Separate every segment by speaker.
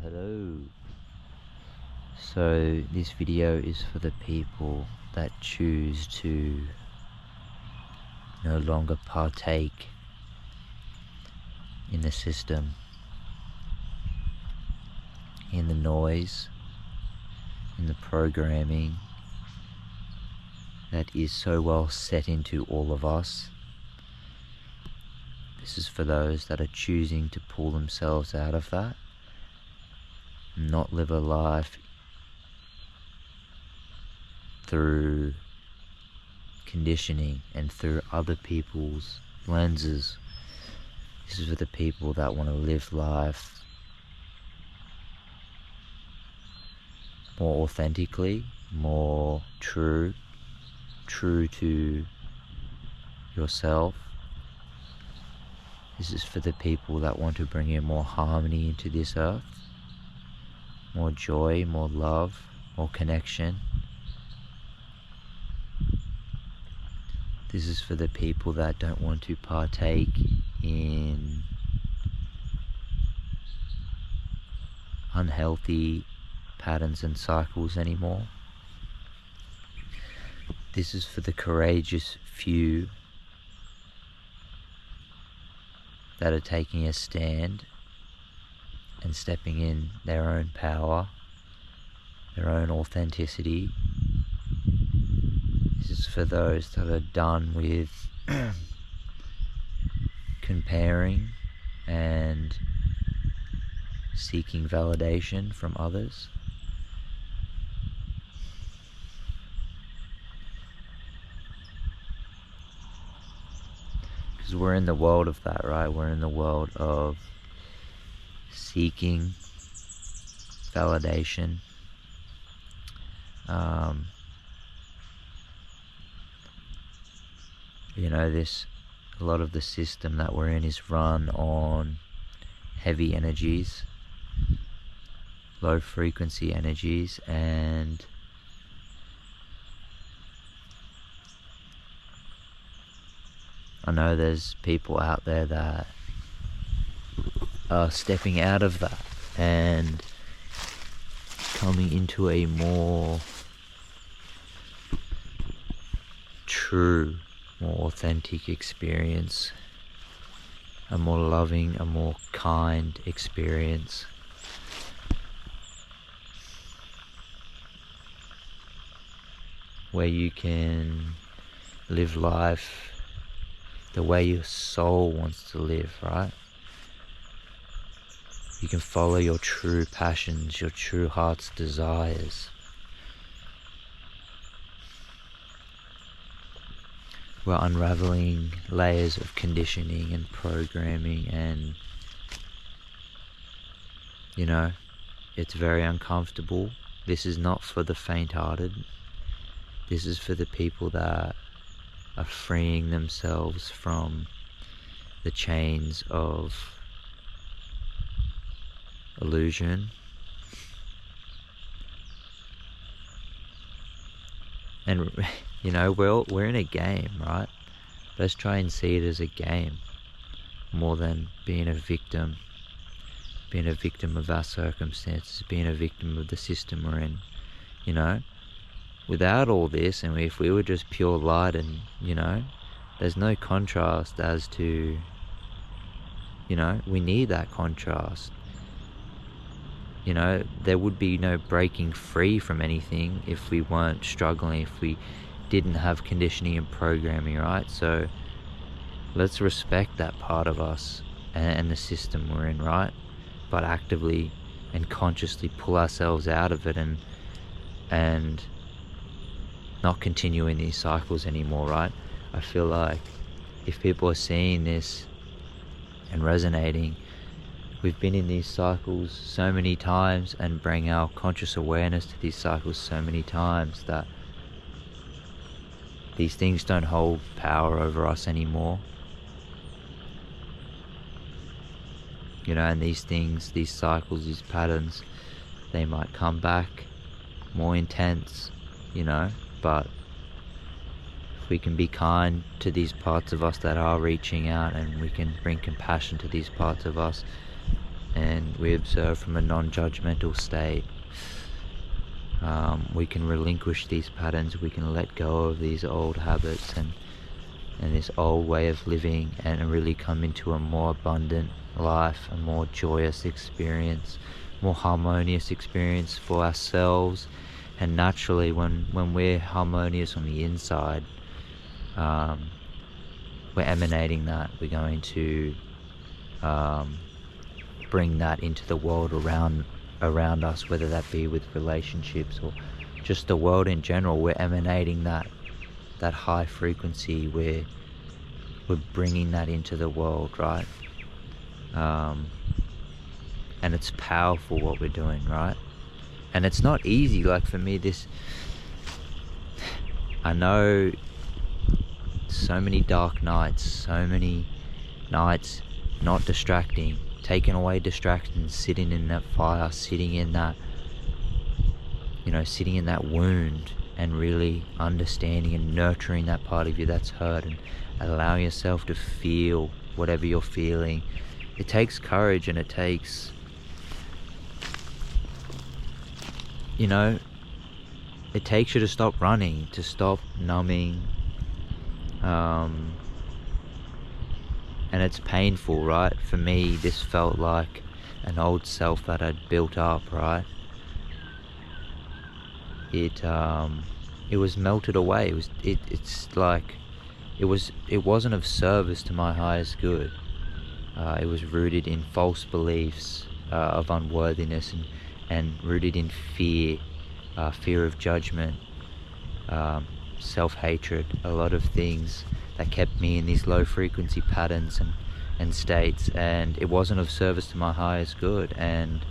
Speaker 1: Hello. So this video is for the people that choose to no longer partake in the system, in the noise, in the programming that is so well set into all of us. This is for those that are choosing to pull themselves out of that, not live a life through conditioning and through other people's lenses. This is for the people that want to live life more authentically, more true to yourself. This is for the people that want to bring in more harmony into this earth, more joy, more love, more connection. This is for the people that don't want to partake in unhealthy patterns and cycles anymore. This is for the courageous few that are taking a stand and stepping in their own power, their own authenticity. This is for those that are done with comparing and seeking validation from others. Because we're in the world of that, right? We're in the world of seeking validation. A lot of the system that we're in is run on heavy energies, low frequency energies, and I know there's people out there that are stepping out of that and coming into a more true, more authentic experience, a more loving, a more kind experience. Where you can live life the way your soul wants to live, right? You can follow your true passions, your true heart's desires. We're unraveling layers of conditioning and programming, and it's very uncomfortable. This is not for the faint-hearted. This is for the people that are freeing themselves from the chains of illusion. And we're in a game, right? Let's try and see it as a game more than being a victim of our circumstances, being a victim of the system we're in. Without all this, and if we were just pure light, and there's no contrast as to we need that contrast. There would be no breaking free from anything if we weren't struggling, if we didn't have conditioning and programming, right? So let's respect that part of us and the system we're in, right? But actively and consciously pull ourselves out of it and not continue in these cycles anymore, right? I feel like if people are seeing this and resonating, we've been in these cycles so many times and bring our conscious awareness to these cycles so many times that these things don't hold power over us anymore. And these things, these cycles, these patterns, they might come back more intense, but if we can be kind to these parts of us that are reaching out, and we can bring compassion to these parts of us, and we observe from a non-judgmental state, we can relinquish these patterns, we can let go of these old habits and this old way of living, and really come into a more abundant life, a more joyous experience, more harmonious experience for ourselves. And naturally, when we're harmonious on the inside, we're emanating that. We're going to bring that into the world around us, whether that be with relationships or just the world in general. We're emanating that high frequency. We're bringing that into the world, right? And it's powerful what we're doing, right? And it's not easy. Like for me, I know so many dark nights, so many nights not distracting, taking away distractions, sitting in that fire, sitting in that wound, and really understanding and nurturing that part of you that's hurt, and allowing yourself to feel whatever you're feeling. It takes courage, and it takes, it takes you to stop running, to stop numbing, and it's painful, right? For me, this felt like an old self that I'd built up, right? It was melted away. It wasn't of service to my highest good. It was rooted in false beliefs of unworthiness, and rooted in fear of judgment, self-hatred, a lot of things that kept me in these low frequency patterns and states, and it wasn't of service to my highest good, and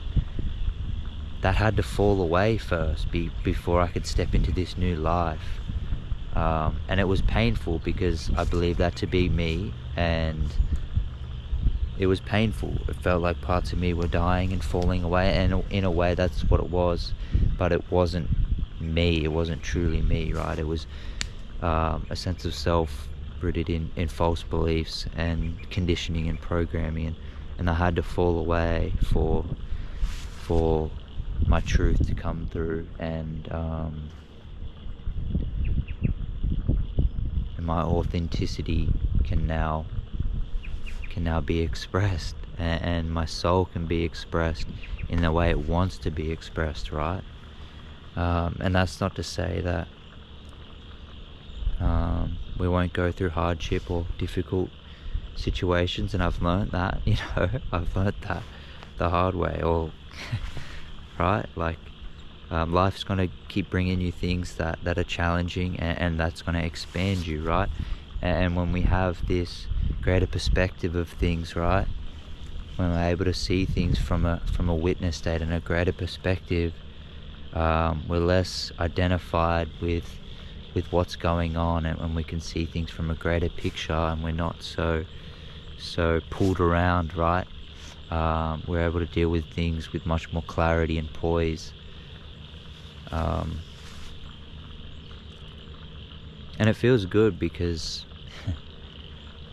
Speaker 1: that had to fall away first before I could step into this new life. And it was painful, because I believed that to be me, and it was painful. It felt like parts of me were dying and falling away, and in a way that's what it was, but it wasn't me. It wasn't truly me, right? It was a sense of self rooted in false beliefs and conditioning and programming, and I had to fall away for my truth to come through, and my authenticity can now be expressed, and my soul can be expressed in the way it wants to be expressed, right? And that's not to say that we won't go through hardship or difficult situations, and I've learned that, I've learned that the hard way, or right? Like, life's going to keep bringing you things that are challenging, and that's going to expand you, right? And when we have this greater perspective of things, right, when we're able to see things from a witness state and a greater perspective, we're less identified with what's going on, and when we can see things from a greater picture, and we're not so pulled around, right? We're able to deal with things with much more clarity and poise. And it feels good, because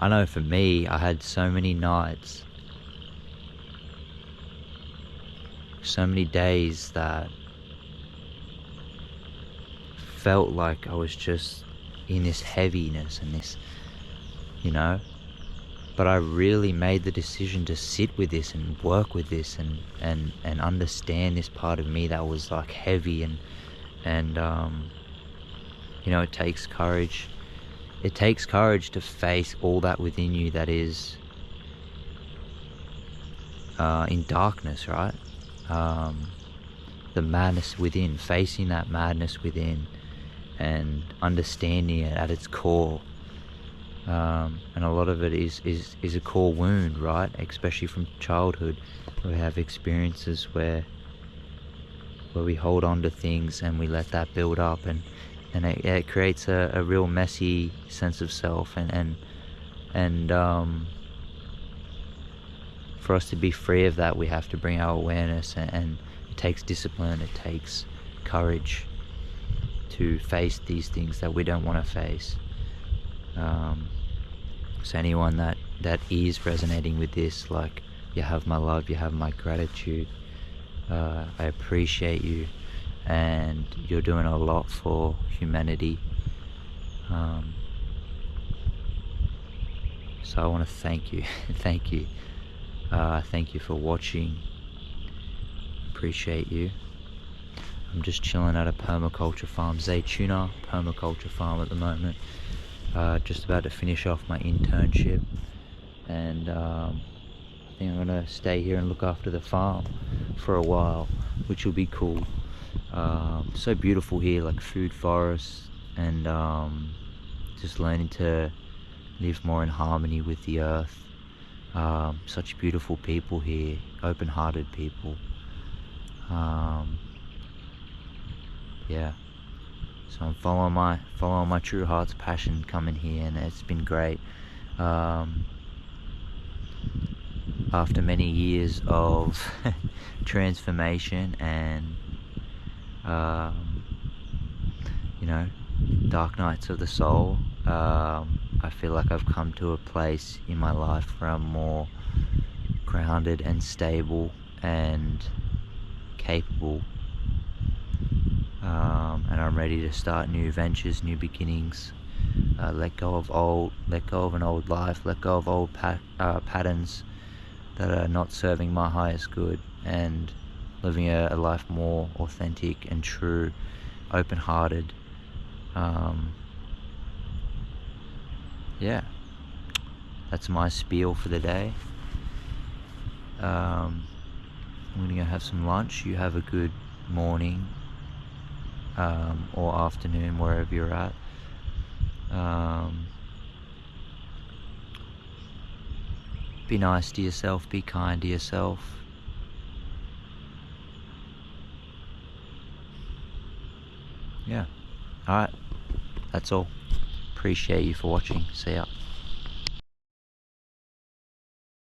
Speaker 1: I know for me, I had so many nights, so many days that felt like I was just in this heaviness and this, but I really made the decision to sit with this and work with this and understand this part of me that was like heavy, and it takes courage. It takes courage to face all that within you that is in darkness, right? The madness within, facing that madness within, and understanding it at its core. And a lot of it is a core wound, right? Especially from childhood. We have experiences where we hold on to things and we let that build up, and it creates a real messy sense of self, and for us to be free of that, we have to bring our awareness, and it takes discipline, it takes courage to face these things that we don't want to face. So anyone that is resonating with this, like, You have my love, you have my gratitude. I appreciate you, and you're doing a lot for humanity. Um, so I want to thank you. Thank you. Thank you for watching. Appreciate you. I'm just chilling at a permaculture farm, Zaytuna permaculture farm at the moment. Just about to finish off my internship, and I think I'm gonna stay here and look after the farm for a while, which will be cool. So beautiful here, like food forests, and just learning to live more in harmony with the earth. Such beautiful people here, open-hearted people. Yeah, so I'm following my true heart's passion coming here, and it's been great. After many years of transformation and you know, dark nights of the soul, I feel like I've come to a place in my life where I'm more grounded and stable and capable, and I'm ready to start new ventures, new beginnings. Let go of an old life, let go of old patterns that are not serving my highest good, and living a life more authentic and true, open-hearted. Yeah, that's my spiel for the day. I'm gonna go have some lunch. You have a good morning, or afternoon, wherever you're at. Be nice to yourself, be kind to yourself. Yeah, alright, that's all. Appreciate you for watching. See ya.